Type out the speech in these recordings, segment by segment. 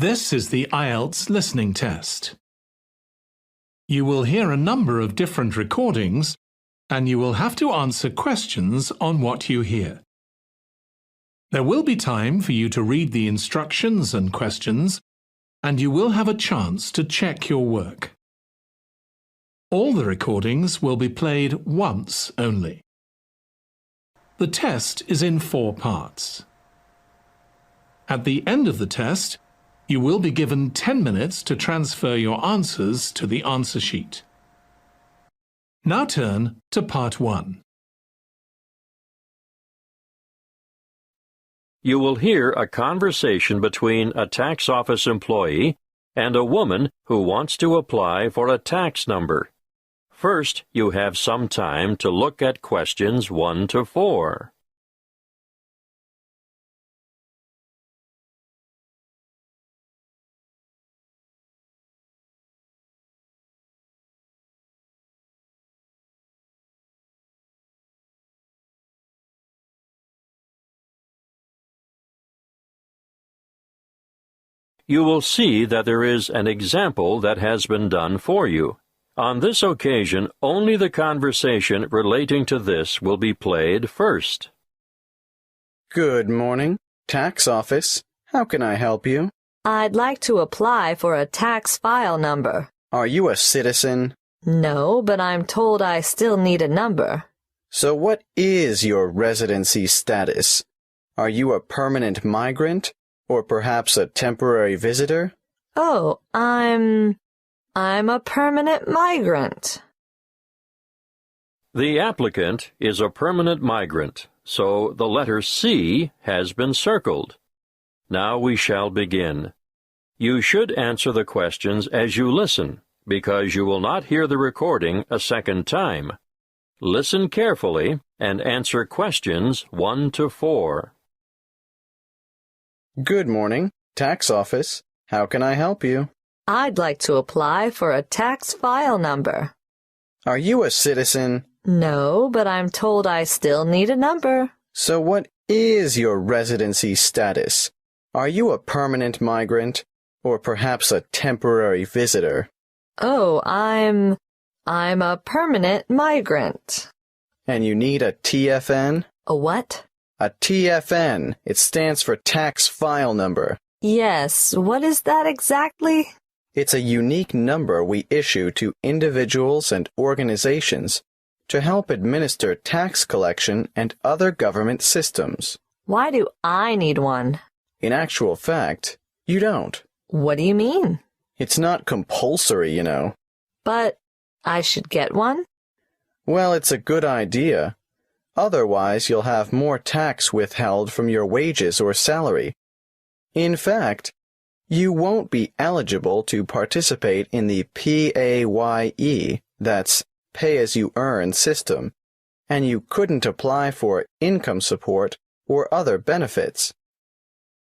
This is the Ielts listening test. You will hear a number of different recordings, and you will have to answer questions on what you hear. There will be time for you to read the instructions and questions, and you will have a chance to check your work. All the recordings will be played once only. The test is in 4 parts. At the end of the test, you will be given 10 minutes to transfer your answers to the answer sheet. Now turn to Part 1. You will hear a conversation between a tax office employee and a woman who wants to apply for a tax number. First, you have some time to look at questions 1 to 4. You will see that there is an example that has been done for you. On this occasion, only the conversation relating to this will be played first. Good morning, tax office. How can I help you? I'd like to apply for a tax file number. Are you a citizen? No, but I'm told I still need a number. So what is your residency status? Are you a permanent migrant, or perhaps a temporary visitor? Oh, I'm a permanent migrant. The applicant is a permanent migrant, so the letter C has been circled. Now we shall begin. You should answer the questions as you listen, because you will not hear the recording a second time. Listen carefully and answer questions 1 to 4. Good morning, tax office. How can I help you? I'd like to apply for a tax file number. Are you a citizen? No, but I'm told I still need a number. So what is your residency status? Are you a permanent migrant, or perhaps a temporary visitor? Oh, I'm a permanent migrant. And you need a TFN? A what? A TFN. It stands for tax file number. Yes, what is that exactly? It's a unique number we issue to individuals and organizations to help administer tax collection and other government systems. Why do I need one? In actual fact, you don't. What do you mean? It's not compulsory, you know. But I should get one? Well, it's a good idea. Otherwise, you'll have more tax withheld from your wages or salary. In fact, you won't be eligible to participate in the PAYE, that's pay-as-you-earn system, and you couldn't apply for income support or other benefits.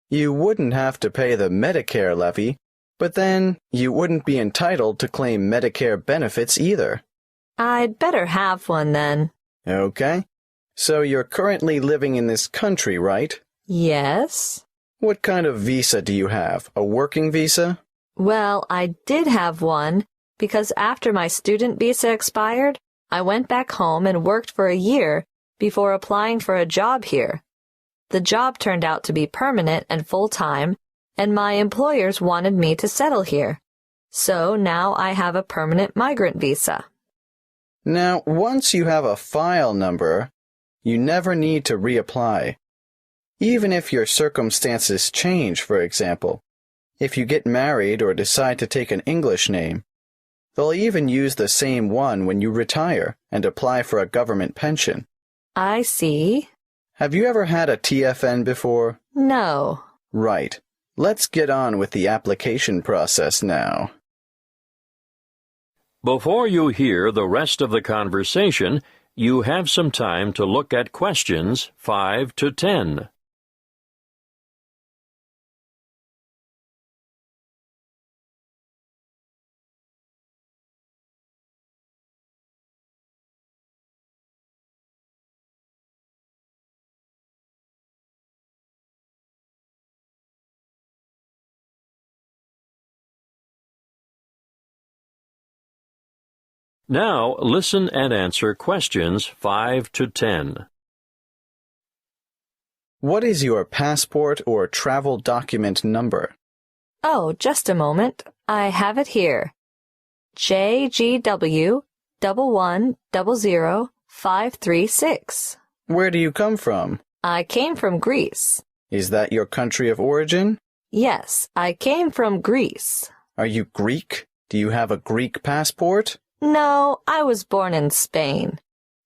You wouldn't have to pay the Medicare levy, but then you wouldn't be entitled to claim Medicare benefits either. I'd better have one then. Okay. So you're currently living in this country, right? Yes. What kind of visa do you have? A working visa? Well, I did have one because after my student visa expired, I went back home and worked for a year before applying for a job here. The job turned out to be permanent and full-time, and my employers wanted me to settle here. So now I have a permanent migrant visa. Now, once you have a file number, you never need to reapply. Even if your circumstances change, for example, if you get married or decide to take an English name, they'll even use the same one when you retire and apply for a government pension. I see. Have you ever had a TFN before? No. Right. Let's get on with the application process now. Before you hear the rest of the conversation, you have some time to look at questions 5 to 10. Now listen and answer questions 5 to 10. What is your passport or travel document number? Oh, just a moment. I have it here. JGW 1100536. Where do you come from? I came from Greece. Is that your country of origin? Yes, I came from Greece. Are you Greek? Do you have a Greek passport? No, I was born in Spain.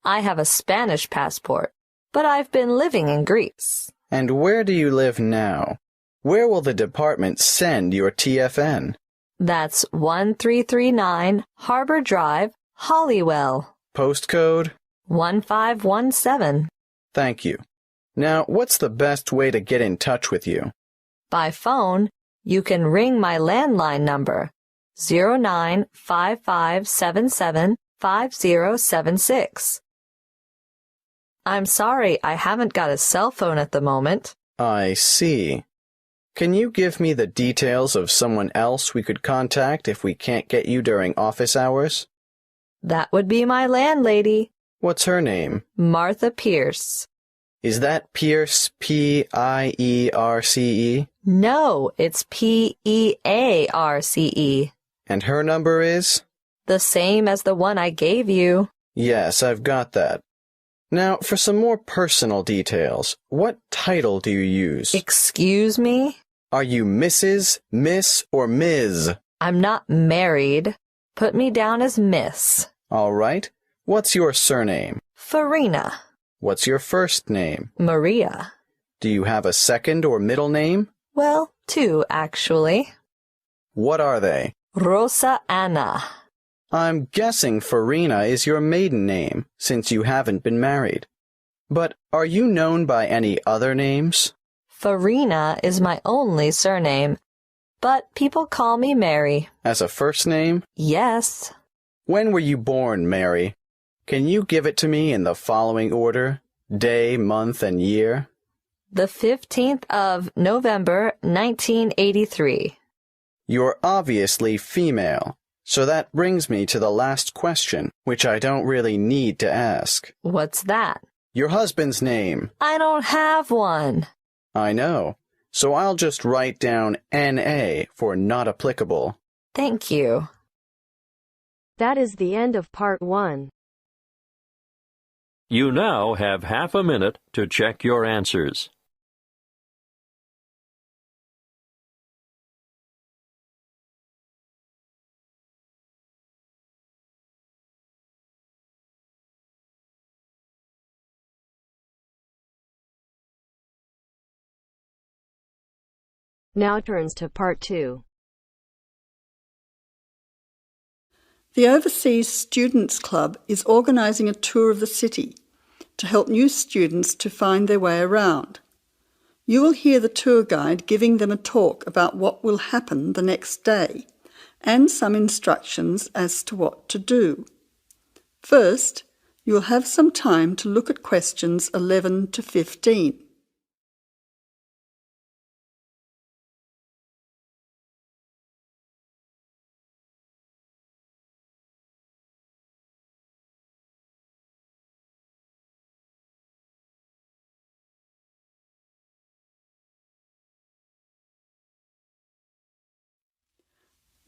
I have a Spanish passport, but I've been living in Greece. And where do you live now? Where will the department send your TFN? That's 1339 Harbor Drive, Hollywell. Postcode? 1517. Thank you. Now, what's the best way to get in touch with you? By phone, you can ring my landline number, 0955775076. I'm sorry, I haven't got a cell phone at the moment. I see. Can you give me the details of someone else we could contact if we can't get you during office hours? That would be my landlady, What's her name? Martha Pierce. Is that Pierce, P-I-E-R-C-E? No, it's P-E-A-R-C-E. And her number is? The same as the one I gave you. Yes, I've got that. Now, for some more personal details, what title do you use? Excuse me? Are you Mrs., Miss, or Ms.? I'm not married. Put me down as Miss. All right. What's your surname? Farina. What's your first name? Maria. Do you have a second or middle name? Well, two, actually. What are they? Rosa Anna. I'm guessing Farina is your maiden name, since you haven't been married. But are you known by any other names? Farina is my only surname, but people call me Mary. As a first name? Yes. When were you born, Mary? Can you give it to me in the following order? Day, month, and year? The 15th of November, 1983. You're obviously female, so that brings me to the last question, which I don't really need to ask. What's that? Your husband's name. I don't have one. I know, so I'll just write down N.A. for not applicable. Thank you. That is the end of part 1. You now have half a minute to check your answers. Now turns to part 2. The Overseas Students Club is organising a tour of the city to help new students to find their way around. You will hear the tour guide giving them a talk about what will happen the next day and some instructions as to what to do. First, you will have some time to look at questions 11 to 15.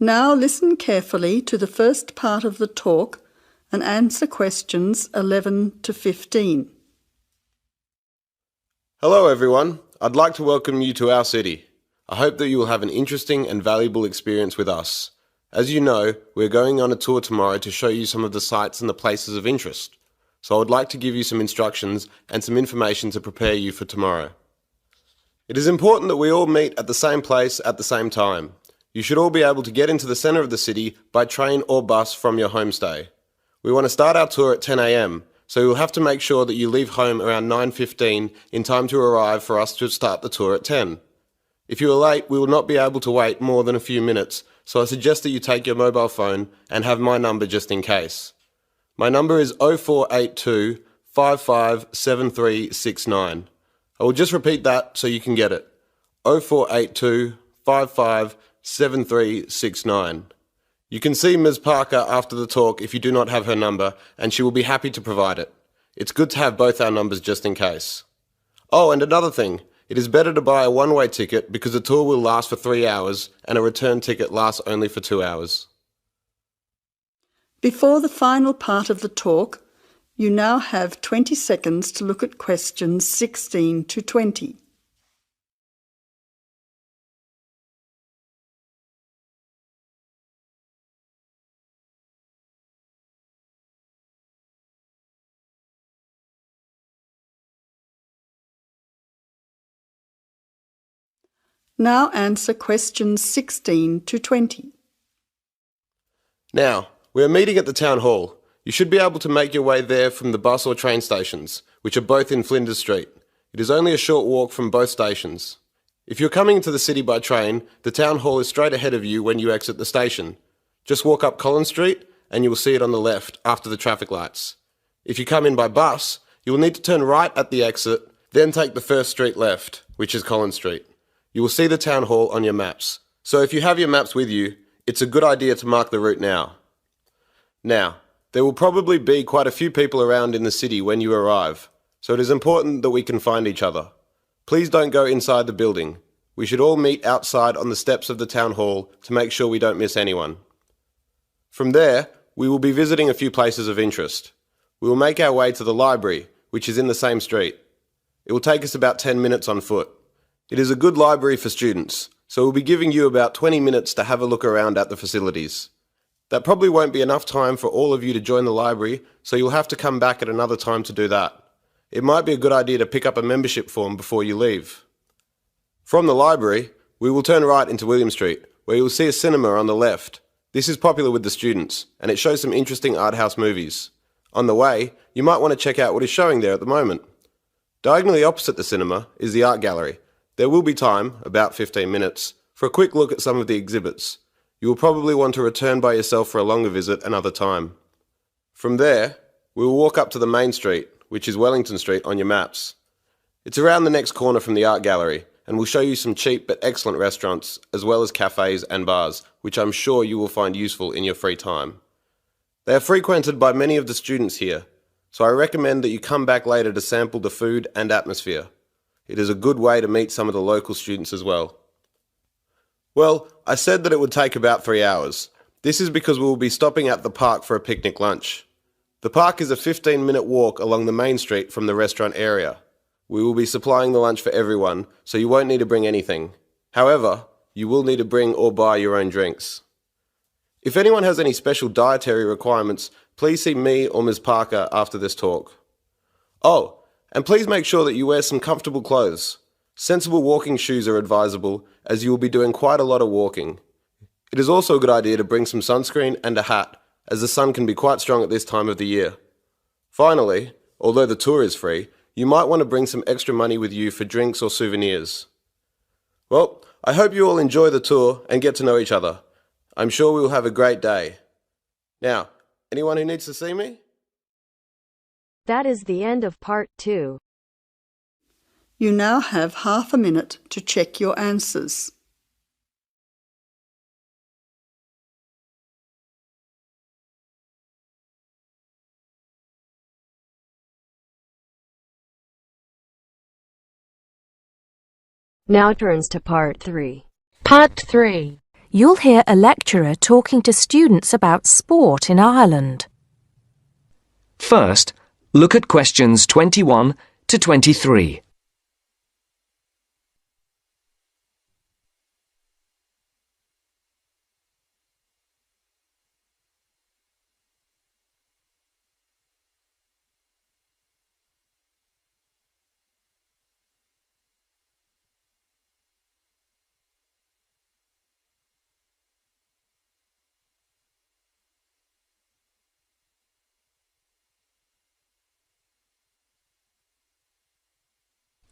Now listen carefully to the first part of the talk and answer questions 11 to 15. Hello everyone, I'd like to welcome you to our city. I hope that you will have an interesting and valuable experience with us. As you know, we're going on a tour tomorrow to show you some of the sites and the places of interest. So I would like to give you some instructions and some information to prepare you for tomorrow. It is important that we all meet at the same place at the same time. You should all be able to get into the centre of the city by train or bus from your homestay. We want to start our tour at 10 a.m, so you'll have to make sure that you leave home around 9:15 in time to arrive for us to start the tour at 10. If you are late, we will not be able to wait more than a few minutes, so I suggest that you take your mobile phone and have my number just in case. My number is 0482 557369. I will just repeat that so you can get it. 0482 557369. You can see Ms. Parker after the talk if you do not have her number, and she will be happy to provide it. It's good to have both our numbers just in case. Oh, and another thing, it is better to buy a one-way ticket because the tour will last for 3 hours and a return ticket lasts only for 2 hours. Before the final part of the talk, you now have 20 seconds to look at questions 16 to 20. Now answer questions 16 to 20. Now, we are meeting at the town hall. You should be able to make your way there from the bus or train stations, which are both in Flinders Street. It is only a short walk from both stations. If you're coming into the city by train, the town hall is straight ahead of you when you exit the station. Just walk up Collins Street and you will see it on the left after the traffic lights. If you come in by bus, you will need to turn right at the exit, then take the first street left, which is Collins Street. You will see the town hall on your maps. So if you have your maps with you, it's a good idea to mark the route now. Now, there will probably be quite a few people around in the city when you arrive, so it is important that we can find each other. Please don't go inside the building. We should all meet outside on the steps of the town hall to make sure we don't miss anyone. From there, we will be visiting a few places of interest. We will make our way to the library, which is in the same street. It will take us about 10 minutes on foot. It is a good library for students, so we'll be giving you about 20 minutes to have a look around at the facilities. That probably won't be enough time for all of you to join the library, so you'll have to come back at another time to do that. It might be a good idea to pick up a membership form before you leave. From the library, we will turn right into William Street, where you will see a cinema on the left. This is popular with the students, and it shows some interesting art house movies. On the way, you might want to check out what is showing there at the moment. Diagonally opposite the cinema is the art gallery. There will be time, about 15 minutes, for a quick look at some of the exhibits. You will probably want to return by yourself for a longer visit another time. From there, we will walk up to the main street, which is Wellington Street on your maps. It's around the next corner from the art gallery, and we'll show you some cheap but excellent restaurants, as well as cafes and bars, which I'm sure you will find useful in your free time. They are frequented by many of the students here, so I recommend that you come back later to sample the food and atmosphere. It is a good way to meet some of the local students as well. Well, I said that it would take about 3 hours. This is because we will be stopping at the park for a picnic lunch. The park is a 15-minute walk along the main street from the restaurant area. We will be supplying the lunch for everyone, so you won't need to bring anything. However, you will need to bring or buy your own drinks. If anyone has any special dietary requirements, please see me or Ms. Parker after this talk. Oh, and please make sure that you wear some comfortable clothes. Sensible walking shoes are advisable, as you will be doing quite a lot of walking. It is also a good idea to bring some sunscreen and a hat, as the sun can be quite strong at this time of the year. Finally, although the tour is free, you might want to bring some extra money with you for drinks or souvenirs. Well, I hope you all enjoy the tour and get to know each other. I'm sure we will have a great day. Now, anyone who needs to see me? That is the end of part 2. You now have half a minute to check your answers. Now turns to part 3. Part 3. You'll hear a lecturer talking to students about sport in Ireland. First, look at questions 21 to 23.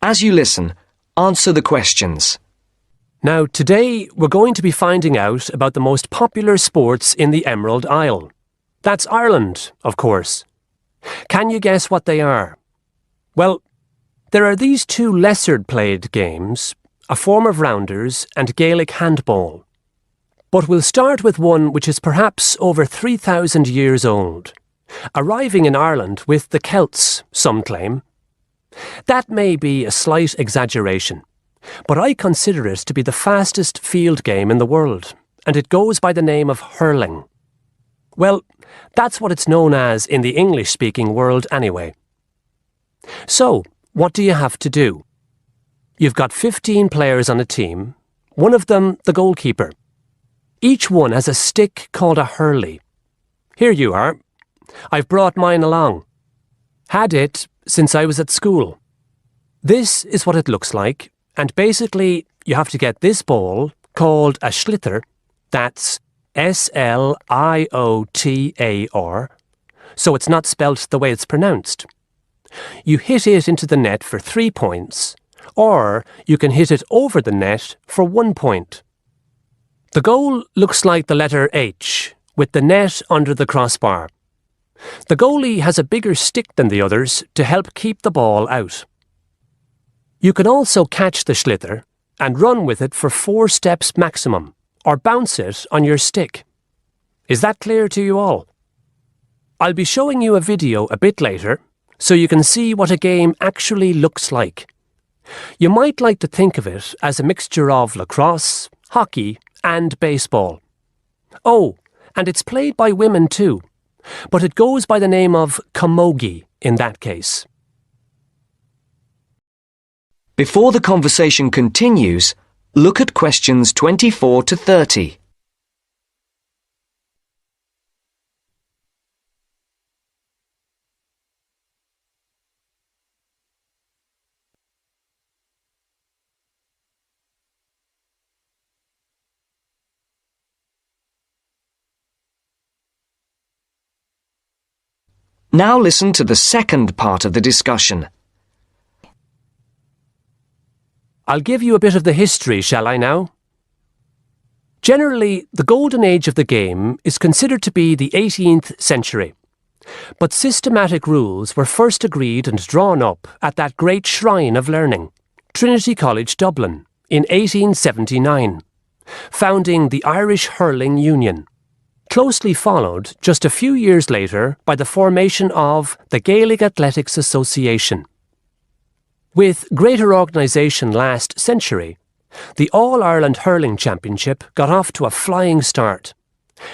As you listen, answer the questions. Now, today we're going to be finding out about the most popular sports in the Emerald Isle. That's Ireland, of course. Can you guess what they are? Well, there are these two lesser played games, a form of rounders and Gaelic handball. But we'll start with one which is perhaps over 3,000 years old, arriving in Ireland with the Celts, some claim. That may be a slight exaggeration, but I consider it to be the fastest field game in the world, and it goes by the name of hurling. Well, that's what it's known as in the English-speaking world anyway. So, what do you have to do? You've got 15 players on a team, one of them the goalkeeper. Each one has a stick called a hurley. Here you are. I've brought mine along. Had it since I was at school. This is what it looks like, and basically you have to get this ball, called a sliotar, that's S-L-I-O-T-A-R, so it's not spelt the way it's pronounced. You hit it into the net for 3 points, or you can hit it over the net for 1 point. The goal looks like the letter H, with the net under the crossbar. The goalie has a bigger stick than the others to help keep the ball out. You can also catch the sliotar and run with it for 4 steps maximum, or bounce it on your stick. Is that clear to you all? I'll be showing you a video a bit later, so you can see what a game actually looks like. You might like to think of it as a mixture of lacrosse, hockey, and baseball. Oh, and it's played by women too, but it goes by the name of camogie in that case. Before the conversation continues, look at questions 24 to 30. Now listen to the second part of the discussion. I'll give you a bit of the history, shall I now? Generally, the golden age of the game is considered to be the 18th century. But systematic rules were first agreed and drawn up at that great shrine of learning, Trinity College Dublin, in 1879, founding the Irish Hurling Union, closely followed just a few years later by the formation of the Gaelic Athletics Association. With greater organisation last century, the All-Ireland Hurling Championship got off to a flying start,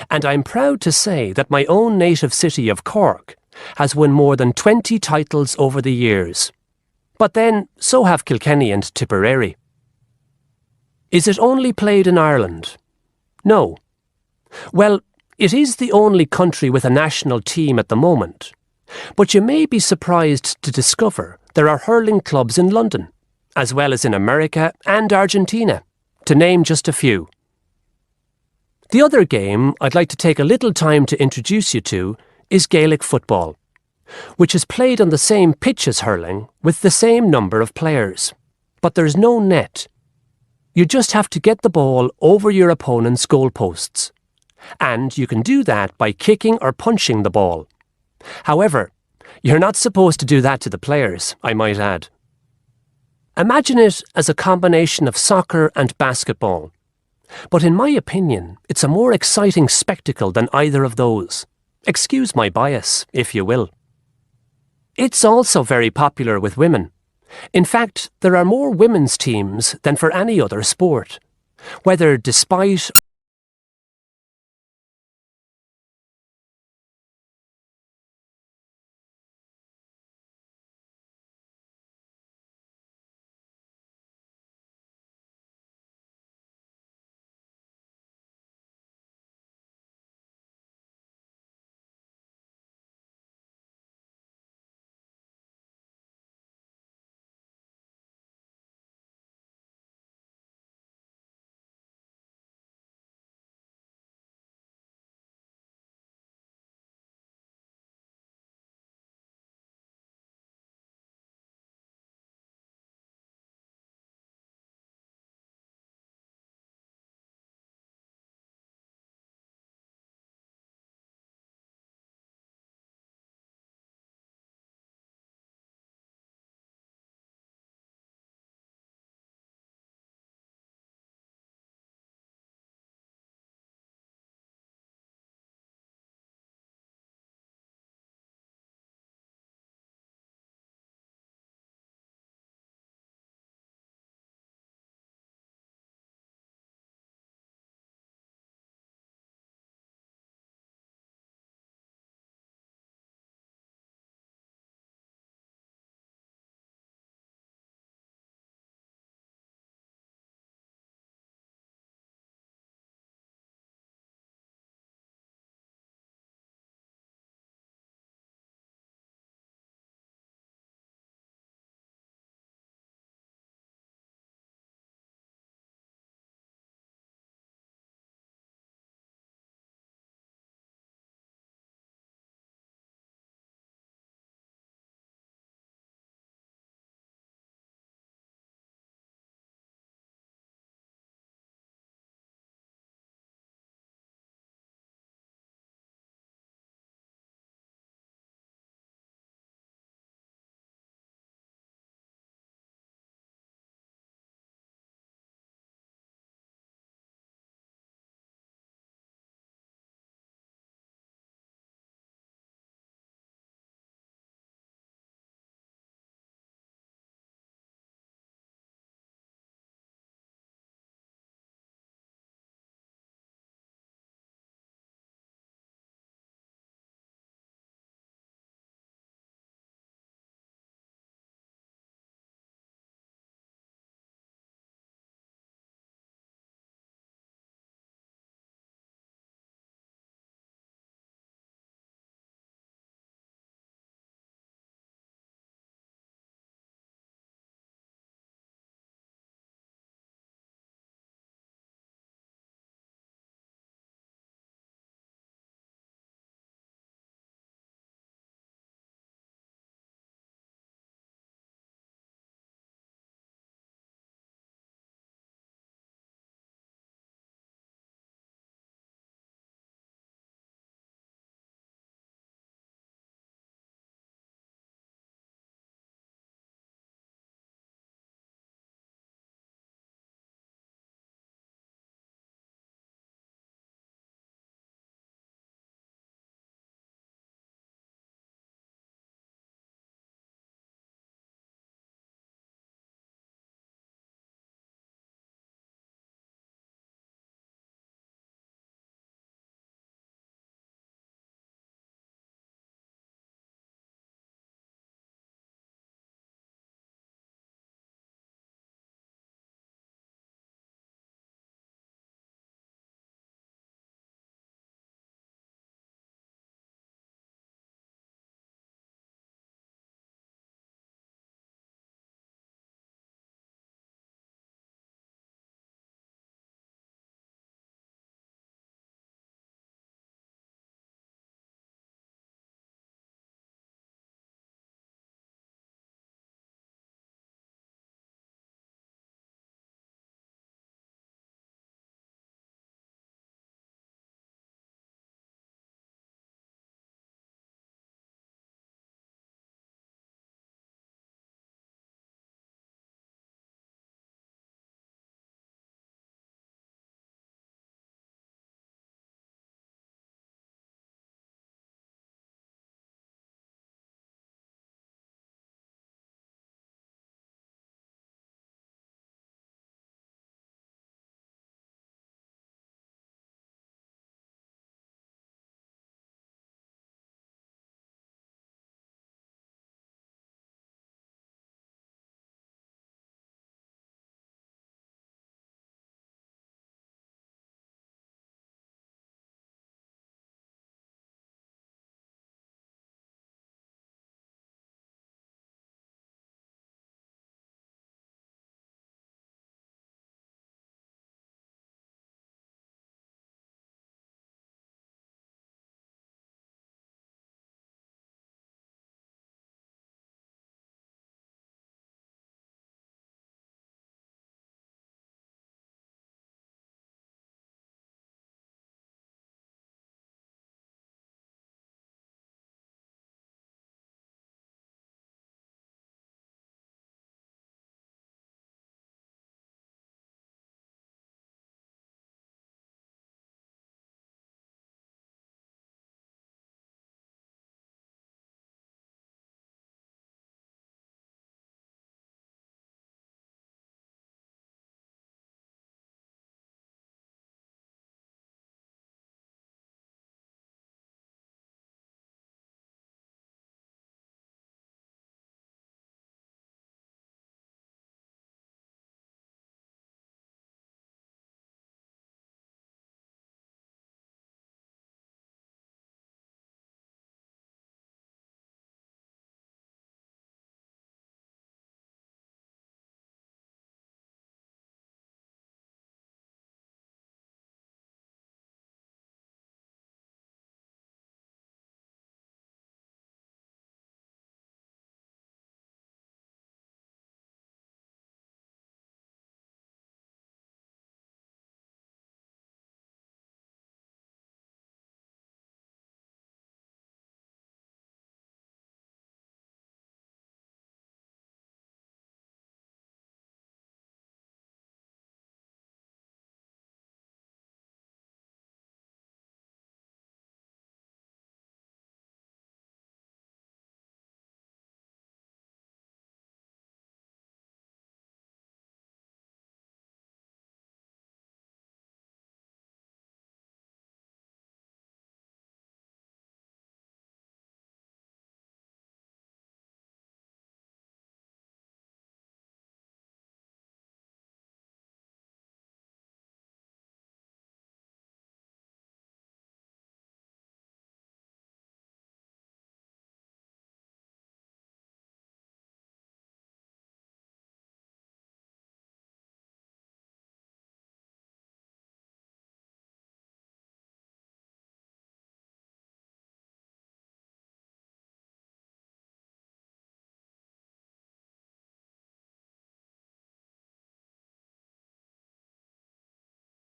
and I'm proud to say that my own native city of Cork has won more than 20 titles over the years. But then, so have Kilkenny and Tipperary. Is it only played in Ireland? No. Well, it is the only country with a national team at the moment, but you may be surprised to discover there are hurling clubs in London, as well as in America and Argentina, to name just a few. The other game I'd like to take a little time to introduce you to is Gaelic football, which is played on the same pitch as hurling with the same number of players, but there's no net. You just have to get the ball over your opponent's goalposts, and you can do that by kicking or punching the ball. However, you're not supposed to do that to the players, I might add. Imagine it as a combination of soccer and basketball, but in my opinion, it's a more exciting spectacle than either of those. Excuse my bias, if you will. It's also very popular with women. In fact, there are more women's teams than for any other sport, whether despite